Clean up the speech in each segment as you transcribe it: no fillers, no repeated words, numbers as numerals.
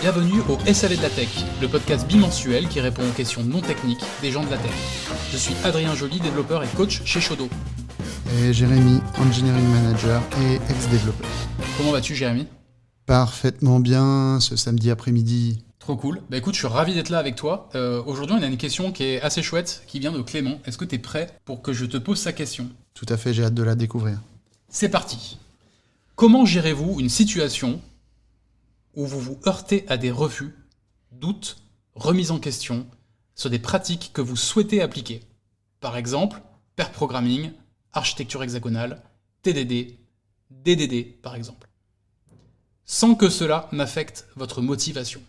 Bienvenue au SAV de la Tech, le podcast bimensuel qui répond aux questions non techniques des gens de la tech. Je suis Adrien Joly, développeur et coach chez Shodo. Et Jérémy, engineering manager et ex-développeur. Comment vas-tu, Jérémy ? Parfaitement bien ce samedi après-midi. Trop cool. Bah écoute, je suis ravi d'être là avec toi. Aujourd'hui, on a une question qui est assez chouette, qui vient de Clément. Est-ce que tu es prêt pour que je te pose sa question ? Tout à fait, j'ai hâte de la découvrir. C'est parti. Comment gérez-vous une situation où vous vous heurtez à des refus, doutes, remises en question sur des pratiques que vous souhaitez appliquer ? Par exemple, pair programming, architecture hexagonale, TDD, DDD par exemple. Sans que cela n'affecte votre motivation.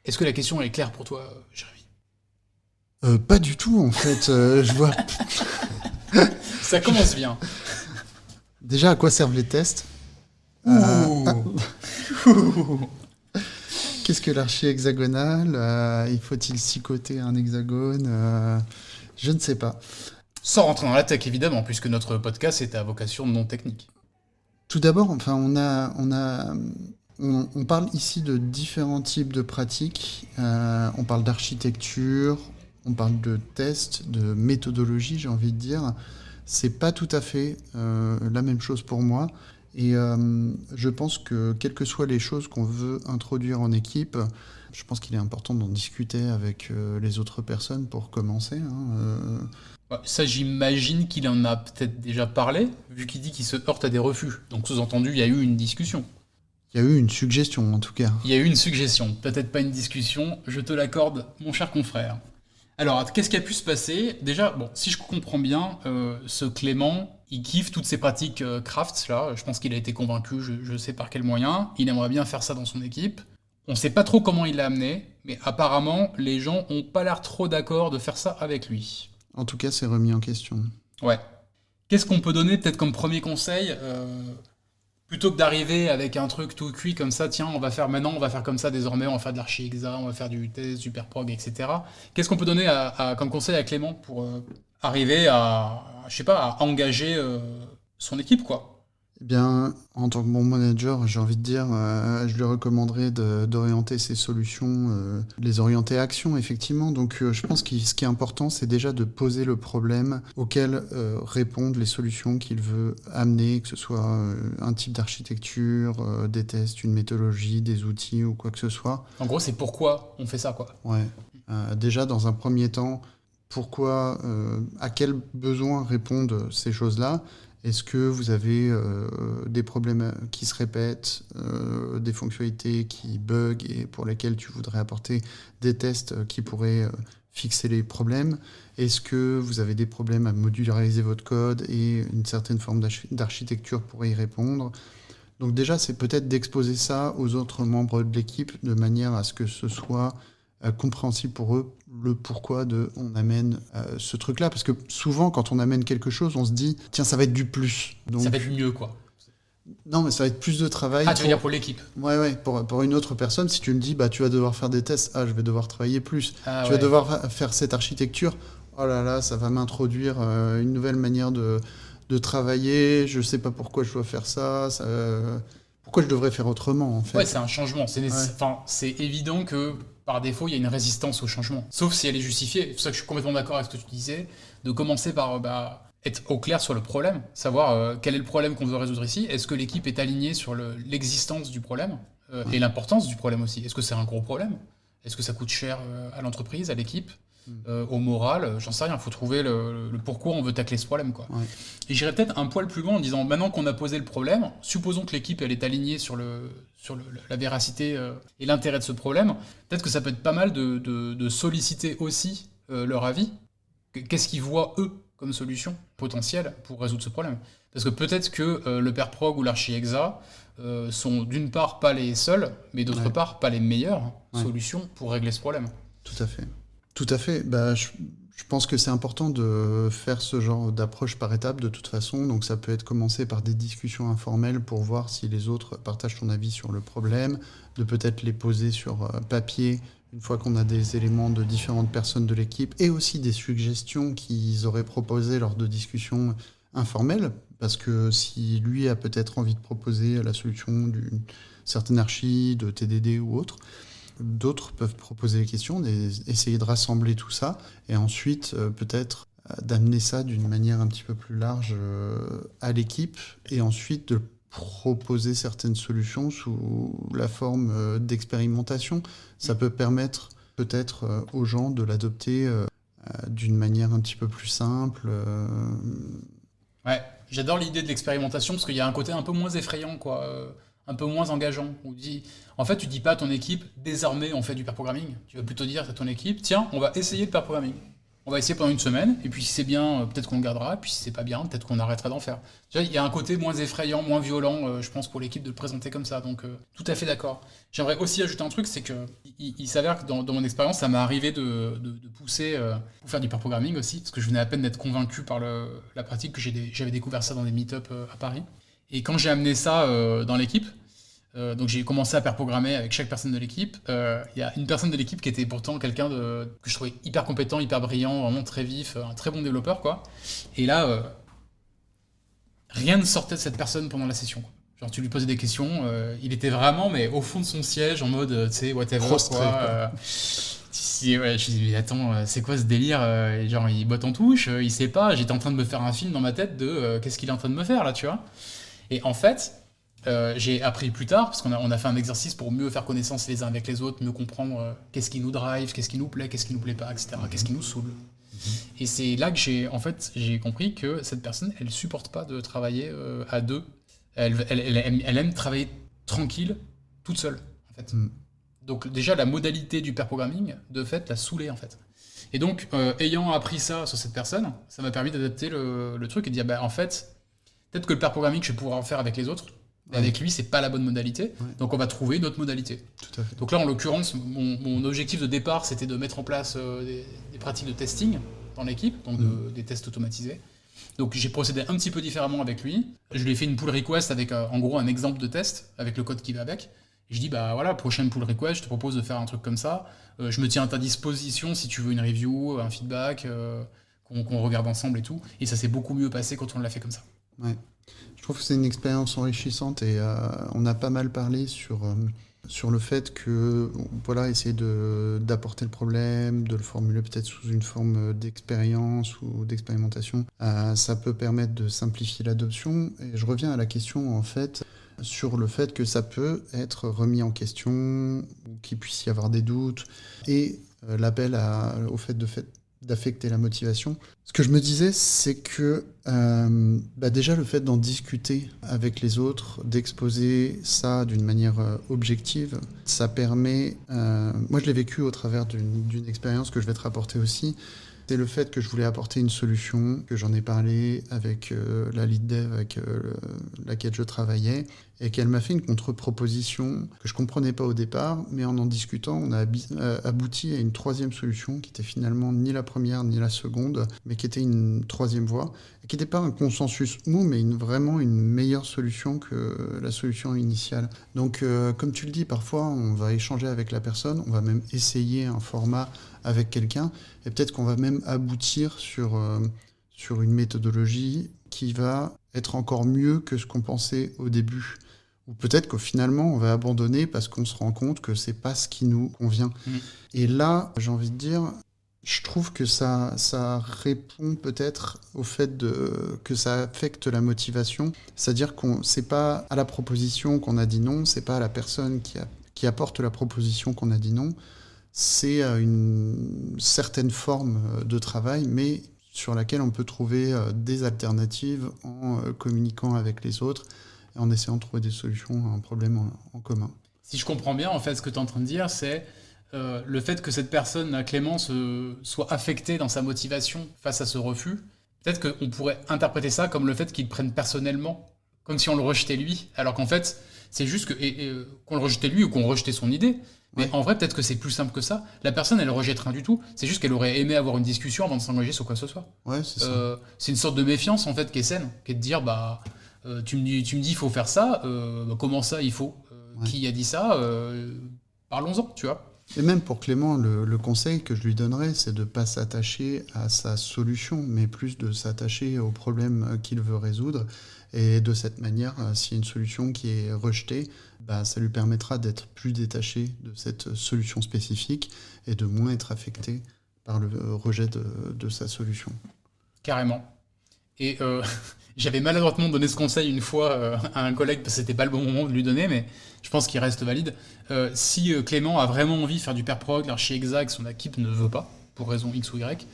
Est-ce que la question est claire pour toi, Jérémy ? Pas du tout en fait, je vois... Ça commence bien. Déjà, à quoi servent les tests ? Qu'est-ce que l'archi hexagonal ? Faut-il psychoter un hexagone ? Je ne sais pas. Sans rentrer dans la tech évidemment, puisque notre podcast est à vocation non technique. Tout d'abord, enfin, on parle ici de différents types de pratiques. On parle d'architecture, on parle de tests, de méthodologie, j'ai envie de dire. C'est pas tout à fait la même chose pour moi. Et je pense que quelles que soient les choses qu'on veut introduire en équipe, je pense qu'il est important d'en discuter avec les autres personnes pour commencer. Ça, j'imagine qu'il en a peut-être déjà parlé, vu qu'il dit qu'il se heurte à des refus. Donc, sous-entendu, il y a eu une discussion. Il y a eu une suggestion, en tout cas. Il y a eu une suggestion, peut-être pas une discussion, je te l'accorde, mon cher confrère. Alors, qu'est-ce qui a pu se passer ? Déjà, bon, si je comprends bien, ce Clément, il kiffe toutes ces pratiques crafts, là. Je pense qu'il a été convaincu, je sais par quel moyen. Il aimerait bien faire ça dans son équipe. On sait pas trop comment il l'a amené, mais apparemment, les gens ont pas l'air trop d'accord de faire ça avec lui. En tout cas, c'est remis en question. Ouais. Qu'est-ce qu'on peut donner peut-être comme premier conseil plutôt que d'arriver avec un truc tout cuit comme ça, tiens, on va faire comme ça désormais, on va faire de l'archi-hexa, on va faire du test, du pair-prog, etc. Qu'est-ce qu'on peut donner comme conseil à Clément pour arriver à engager son équipe, quoi ? Eh bien, en tant que bon manager, j'ai envie de dire, je lui recommanderais d'orienter ses solutions, les orienter à action, effectivement. Donc, je pense que ce qui est important, c'est déjà de poser le problème auquel répondent les solutions qu'il veut amener, que ce soit un type d'architecture, des tests, une méthodologie, des outils ou quoi que ce soit. En gros, c'est pourquoi on fait ça, quoi. Ouais. Déjà, dans un premier temps, à quels besoins répondent ces choses-là ? Est-ce que vous avez des problèmes qui se répètent, des fonctionnalités qui bug et pour lesquelles tu voudrais apporter des tests qui pourraient fixer les problèmes ? Est-ce que vous avez des problèmes à modulariser votre code et une certaine forme d'architecture pourrait y répondre ? Donc déjà, c'est peut-être d'exposer ça aux autres membres de l'équipe de manière à ce que ce soit compréhensible pour eux le pourquoi on amène ce truc-là. Parce que souvent, quand on amène quelque chose, on se dit « Tiens, ça va être du plus. » Donc, ça va être mieux, quoi. Non, mais ça va être plus de travail. Ah, tu veux dire pour l'équipe ? Ouais. Pour une autre personne, si tu me dis « Tu vas devoir faire des tests. » Ah, je vais devoir travailler plus. Tu vas devoir faire cette architecture. Oh là là, ça va m'introduire une nouvelle manière de travailler. Je sais pas pourquoi je dois faire ça. Pourquoi je devrais faire autrement, en fait. Ouais, c'est un changement. C'est évident que par défaut, il y a une résistance au changement. Sauf si elle est justifiée. C'est pour ça que je suis complètement d'accord avec ce que tu disais, de commencer par être au clair sur le problème, savoir quel est le problème qu'on veut résoudre ici. Est-ce que l'équipe est alignée sur l'existence du problème et l'importance du problème aussi ? Est-ce que c'est un gros problème ? Est-ce que ça coûte cher à l'entreprise, à l'équipe ? Au moral, j'en sais rien, il faut trouver le pourquoi on veut tacler ce problème, quoi. Ouais. Et j'irais peut-être un poil plus loin en disant, maintenant qu'on a posé le problème, supposons que l'équipe elle est alignée sur la véracité et l'intérêt de ce problème, peut-être que ça peut être pas mal de solliciter aussi leur avis. Qu'est-ce qu'ils voient, eux, comme solution potentielle pour résoudre ce problème ? Parce que peut-être que le pair-prog ou l'archi-hexa sont d'une part pas les seuls, mais d'autre part pas les meilleures solutions pour régler ce problème. Tout à fait. Tout à fait. Je pense que c'est important de faire ce genre d'approche par étapes de toute façon. Donc ça peut être commencé par des discussions informelles pour voir si les autres partagent ton avis sur le problème, de peut-être les poser sur papier une fois qu'on a des éléments de différentes personnes de l'équipe et aussi des suggestions qu'ils auraient proposées lors de discussions informelles. Parce que si lui a peut-être envie de proposer la solution d'une certaine archi, de TDD ou autre, d'autres peuvent proposer les questions, essayer de rassembler tout ça, et ensuite peut-être d'amener ça d'une manière un petit peu plus large à l'équipe, et ensuite de proposer certaines solutions sous la forme d'expérimentation. Ça peut permettre peut-être aux gens de l'adopter d'une manière un petit peu plus simple. Ouais, j'adore l'idée de l'expérimentation parce qu'il y a un côté un peu moins effrayant, quoi, un peu moins engageant. En fait, tu dis pas à ton équipe, désormais on fait du pair programming. Tu vas plutôt dire à ton équipe, tiens, on va essayer le pair programming. On va essayer pendant une semaine, et puis si c'est bien, peut-être qu'on le gardera, et puis si c'est pas bien, peut-être qu'on arrêtera d'en faire. Tu vois, il y a un côté moins effrayant, moins violent, je pense, pour l'équipe de le présenter comme ça, donc tout à fait d'accord. J'aimerais aussi ajouter un truc, c'est que il s'avère que dans mon expérience, ça m'est arrivé de pousser pour faire du pair programming aussi, parce que je venais à peine d'être convaincu par la pratique, que j'avais découvert ça dans des meet-up à Paris. Et quand j'ai amené ça dans l'équipe, donc j'ai commencé à pair programmer avec chaque personne de l'équipe. Il y a une personne de l'équipe qui était pourtant quelqu'un que je trouvais hyper compétent, hyper brillant, vraiment très vif, un très bon développeur, quoi. Et là, rien ne sortait de cette personne pendant la session, quoi. Genre tu lui posais des questions, il était vraiment mais au fond de son siège en mode tu sais whatever, Prostré, quoi. quoi. Ouais, je me dis mais attends, c'est quoi ce délire, et genre il botte en touche, il sait pas. J'étais en train de me faire un film dans ma tête de qu'est-ce qu'il est en train de me faire là, tu vois. Et en fait, j'ai appris plus tard, parce qu'on a fait un exercice pour mieux faire connaissance les uns avec les autres, mieux comprendre qu'est-ce qui nous drive, qu'est-ce qui nous plaît, qu'est-ce qui nous plaît pas, etc. Qu'est-ce qui nous saoule. Et c'est là que j'ai compris que cette personne, elle supporte pas de travailler à deux. Elle aime travailler tranquille, toute seule, en fait. Donc déjà, la modalité du pair programming, de fait, l'a saoulée, en fait. Et donc, ayant appris ça sur cette personne, ça m'a permis d'adapter le truc et de dire, bah, en fait, peut-être que le pair programming, je vais pouvoir en faire avec les autres, mais avec lui, c'est pas la bonne modalité. Ouais. Donc on va trouver une autre modalité. Tout à fait. Donc là, en l'occurrence, mon objectif de départ, c'était de mettre en place des pratiques de testing dans l'équipe, donc des tests automatisés. Donc j'ai procédé un petit peu différemment avec lui. Je lui ai fait une pull request avec en gros un exemple de test, avec le code qui va avec. Et je dis, bah voilà, prochaine pull request, je te propose de faire un truc comme ça. Je me tiens à ta disposition si tu veux une review, un feedback, qu'on regarde ensemble et tout. Et ça s'est beaucoup mieux passé quand on l'a fait comme ça. Ouais. Je trouve que c'est une expérience enrichissante et on a pas mal parlé sur le fait que voilà, essayer d'apporter le problème, de le formuler peut-être sous une forme d'expérience ou d'expérimentation, ça peut permettre de simplifier l'adoption. Et je reviens à la question en fait sur le fait que ça peut être remis en question, ou qu'il puisse y avoir des doutes, et l'appel au fait d'affecter la motivation. Ce que je me disais, c'est que déjà le fait d'en discuter avec les autres, d'exposer ça d'une manière objective, ça permet... moi, je l'ai vécu au travers d'une expérience que je vais te rapporter aussi. C'est le fait que je voulais apporter une solution, que j'en ai parlé avec la lead dev avec laquelle je travaillais, et qu'elle m'a fait une contre-proposition que je ne comprenais pas au départ, mais en discutant, on a abouti à une troisième solution qui était finalement ni la première ni la seconde, mais qui était une troisième voie, et qui n'était pas un consensus mou, mais vraiment une meilleure solution que la solution initiale. Donc, comme tu le dis, parfois, on va échanger avec la personne, on va même essayer un format avec quelqu'un, et peut-être qu'on va même aboutir sur une méthodologie qui va être encore mieux que ce qu'on pensait au début. Ou peut-être qu'au finalement, on va abandonner parce qu'on se rend compte que c'est pas ce qui nous convient. Et là, j'ai envie de dire, je trouve que ça répond peut-être au fait que ça affecte la motivation. C'est-à-dire c'est pas à la proposition qu'on a dit non, c'est pas à la personne qui apporte la proposition qu'on a dit non, c'est une certaine forme de travail, mais sur laquelle on peut trouver des alternatives en communiquant avec les autres et en essayant de trouver des solutions à un problème en commun. Si je comprends bien, en fait, ce que tu es en train de dire, c'est le fait que cette personne, Clémence, soit affectée dans sa motivation face à ce refus. Peut-être qu'on pourrait interpréter ça comme le fait qu'il le prenne personnellement, comme si on le rejetait lui, alors qu'en fait, c'est juste qu'on le rejetait lui ou qu'on rejetait son idée. Mais en vrai, peut-être que c'est plus simple que ça. La personne, elle rejette rien du tout. C'est juste qu'elle aurait aimé avoir une discussion avant de s'engager sur quoi que ce soit. Ouais, c'est ça. C'est une sorte de méfiance, en fait, qui est saine, qui est de dire, tu me dis, il faut faire ça, comment ça, il faut Qui a dit ça Parlons-en, tu vois. Et même pour Clément, le conseil que je lui donnerais, c'est de ne pas s'attacher à sa solution, mais plus de s'attacher au problème qu'il veut résoudre. Et de cette manière, s'il y a une solution qui est rejetée, ça lui permettra d'être plus détaché de cette solution spécifique et de moins être affecté par le rejet de sa solution. Carrément. Et j'avais maladroitement donné ce conseil une fois à un collègue, parce que c'était pas le bon moment de lui donner, mais je pense qu'il reste valide. Si Clément a vraiment envie de faire du pair prog, l'archi-exa, que son équipe ne veut pas, pour raison X ou Y,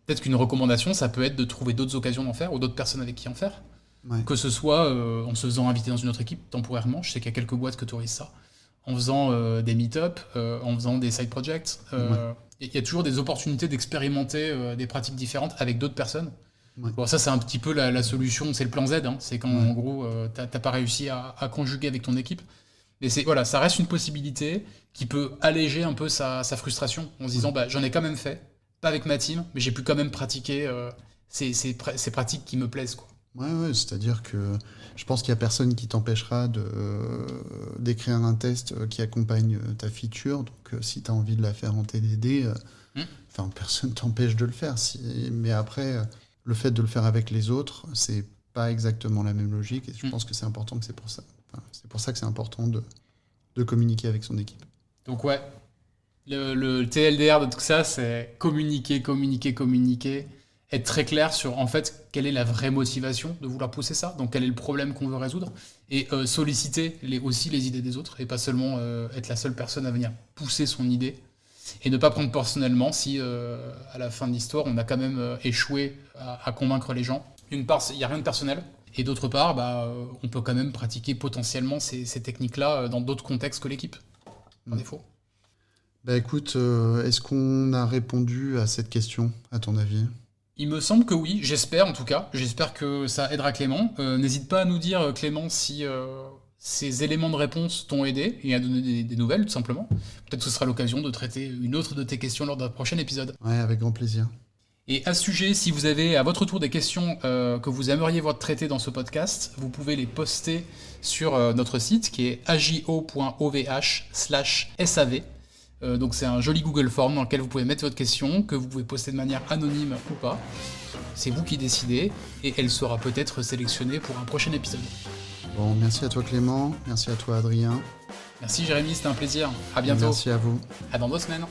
peut-être qu'une recommandation, ça peut être de trouver d'autres occasions d'en faire, ou d'autres personnes avec qui en faire. Ouais. Que ce soit en se faisant inviter dans une autre équipe temporairement, je sais qu'il y a quelques boîtes qui autorisent ça, en faisant des meet-up, en faisant des side projects. Il y a toujours des opportunités d'expérimenter des pratiques différentes avec d'autres personnes. Ouais. Bon, ça, c'est un petit peu la solution, c'est le plan Z. Hein. C'est quand, en gros, t'as pas réussi à conjuguer avec ton équipe. Mais voilà, ça reste une possibilité qui peut alléger un peu sa frustration en se disant j'en ai quand même fait, pas avec ma team, mais j'ai pu quand même pratiquer ces pratiques qui me plaisent, quoi. Ouais, c'est-à-dire que je pense qu'il n'y a personne qui t'empêchera d'écrire un test qui accompagne ta feature. Donc, si tu as envie de la faire en TDD, personne t'empêche de le faire. Mais après, le fait de le faire avec les autres, c'est pas exactement la même logique. Et je pense que c'est important que c'est pour ça. C'est pour ça que c'est important de communiquer avec son équipe. Donc ouais, le TLDR de tout ça, c'est communiquer, être très clair sur en fait quelle est la vraie motivation de vouloir pousser ça, donc quel est le problème qu'on veut résoudre, et solliciter aussi les idées des autres, et pas seulement être la seule personne à venir pousser son idée, et ne pas prendre personnellement si à la fin de l'histoire on a quand même échoué à convaincre les gens. D'une part, il n'y a rien de personnel, et d'autre part, on peut quand même pratiquer potentiellement ces techniques-là dans d'autres contextes que l'équipe, par défaut. Écoute, est-ce qu'on a répondu à cette question, à ton avis ? Il me semble que oui, j'espère en tout cas. J'espère que ça aidera Clément. N'hésite pas à nous dire, Clément, si ces éléments de réponse t'ont aidé et à donner des nouvelles, tout simplement. Peut-être que ce sera l'occasion de traiter une autre de tes questions lors d'un prochain épisode. Ouais, avec grand plaisir. Et à ce sujet, si vous avez à votre tour des questions que vous aimeriez voir traitées dans ce podcast, vous pouvez les poster sur notre site qui est ajo.ovh/sav. Donc c'est un joli Google Form dans lequel vous pouvez mettre votre question, que vous pouvez poster de manière anonyme ou pas. C'est vous qui décidez, et elle sera peut-être sélectionnée pour un prochain épisode. Bon, merci à toi Clément, merci à toi Adrien. Merci Jérémy, c'était un plaisir. À bientôt. Merci à vous. À dans 2 semaines.